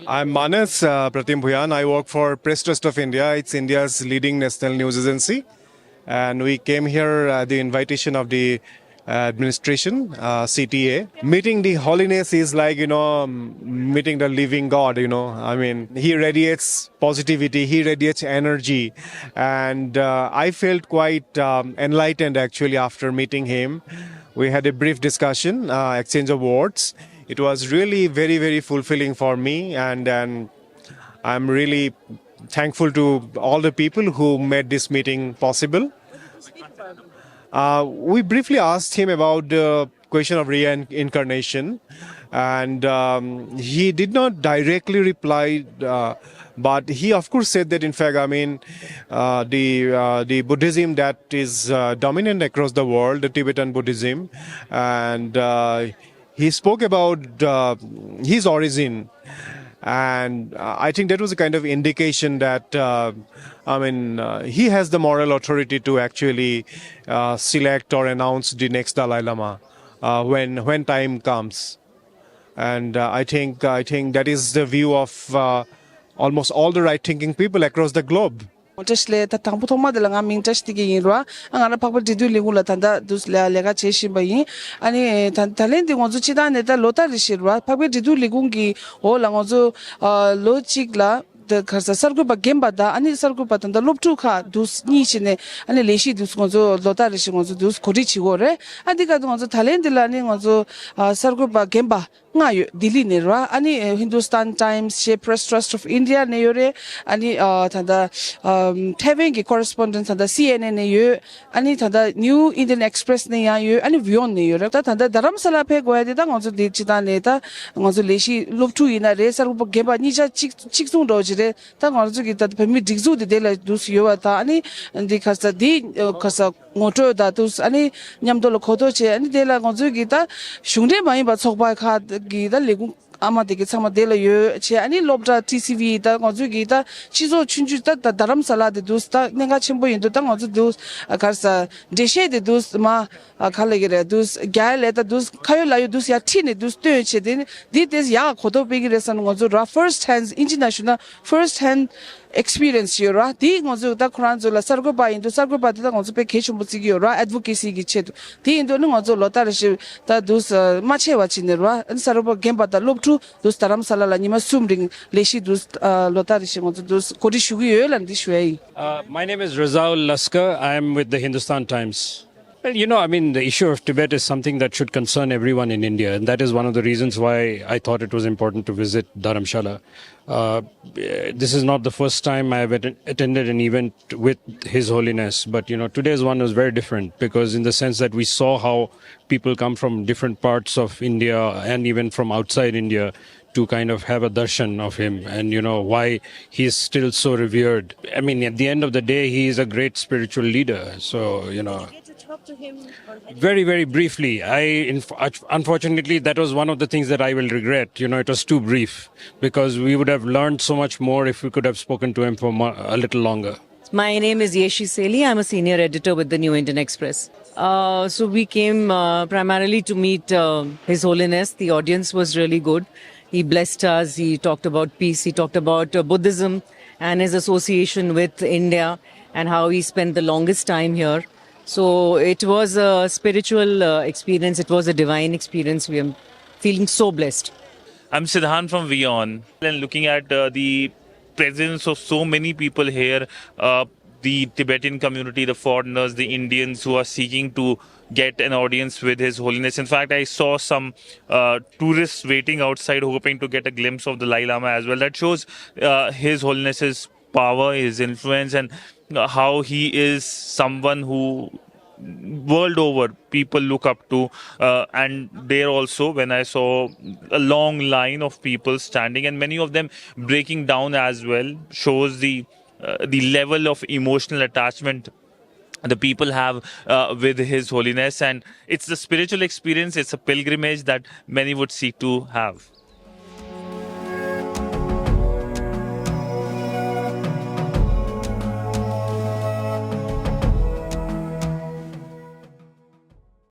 I'm Manas Pratim Bhuyan. I work for Press Trust of India. It's India's leading national news agency. And we came here at the invitation of the administration, CTA. Meeting the holiness is like, meeting the living God. I mean, he radiates positivity, he radiates energy. And I felt quite enlightened actually after meeting him. We had a brief discussion, exchange of words. It was really very, very fulfilling for me, and I'm really thankful to all the people who made this meeting possible. We briefly asked him about the question of reincarnation, and he did not directly reply, but he of course said that in fact, I mean, the Buddhism that is dominant across the world, the Tibetan Buddhism, and he spoke about his origin, and I think that was a kind of indication that he has the moral authority to actually select or announce the next Dalai Lama when time comes. And I think that is the view of almost all the right-thinking people across the globe. Just le ta tang puthong ma de la ming just ti gi ro anga na phak didu lingu la tanda dus la lega che shi ba yin ani tan talent de ngozu chi da ne ta lota ri shi ro phak didu lingu gi ho la ngozu lo chik la the khasa sargu ba gemba da ani sargu pa tanda loptu kha dus ni chine ani leshi dus ngozu lota ri shi ngozu dus khori chi go re adi ka ngozu talent de la ni ngozu sargu ba gemba nga yu dili ne ro ani Hindustan Times she Press Trust of India ne yore ani tanda having a correspondence and the CNN yu ani tanda New Indian Express ne ya yu ani Vion ne yu ta tanda dharamsala phe go ya da ngozu de chita ne ta ngozu leshi loptu ina re sargu ba gemba ni cha chik sung do jire ta ngozu gi ta phemi digzu de la dus yu ta ani di khasa ngoto da dus ani nyamdo lo khodo che ani de la ngozu gi ta shungde mai ba chokba kha gi da legung ama de sama de la yo che ani lobra TCV da ngozu gi da chizo chunju da daram sala de dus ta nenga chimbo yin da ngozu dus karsa deshe de dus ma khale gere dus gyal da dus khayo la yo dus ya thine dus de che de des ya khodo be gi resan ngozu ra first hand international first hand experience yora di ngozu da khran zo la sargo ba indu sargo ba da ngozu pe khechum bu gi yora advocacy gi che di indu ngozu lota re ta dus ma che wa chin ro an sarbo gemba da lobtu dus taram sala la nima sumring leshi dus lota re ngozu dus kodi shugi yo lan di shwei. My name is Razaul Laskar. I am with the Hindustan Times. Well, the issue of Tibet is something that should concern everyone in India. And that is one of the reasons why I thought it was important to visit Dharamshala. This is not the first time I have attended an event with His Holiness. But, today's one was very different because in the sense that we saw how people come from different parts of India and even from outside India to kind of have a darshan of him and, why he is still so revered. I mean, at the end of the day, he is a great spiritual leader. So, Talk to him very, very briefly. Unfortunately, that was one of the things that I will regret. It was too brief because we would have learned so much more if we could have spoken to him for a little longer. My name is Yeshi Seli. I'm a senior editor with the New Indian Express. So we came primarily to meet His Holiness. The audience was really good. He blessed us. He talked about peace. He talked about Buddhism and his association with India and how he spent the longest time here. So it was a spiritual experience. It was a divine experience. We are feeling so blessed. I'm Siddhan from Vion, and looking at the presence of so many people here, the Tibetan community, the foreigners, the Indians who are seeking to get an audience with His Holiness. In fact, I saw some tourists waiting outside hoping to get a glimpse of the Dalai Lama as well. That shows His Holiness's power, his influence, and how he is someone who world over people look up to, and there also when I saw a long line of people standing and many of them breaking down as well, shows the level of emotional attachment the people have with His Holiness. And it's the spiritual experience, it's a pilgrimage that many would seek to have.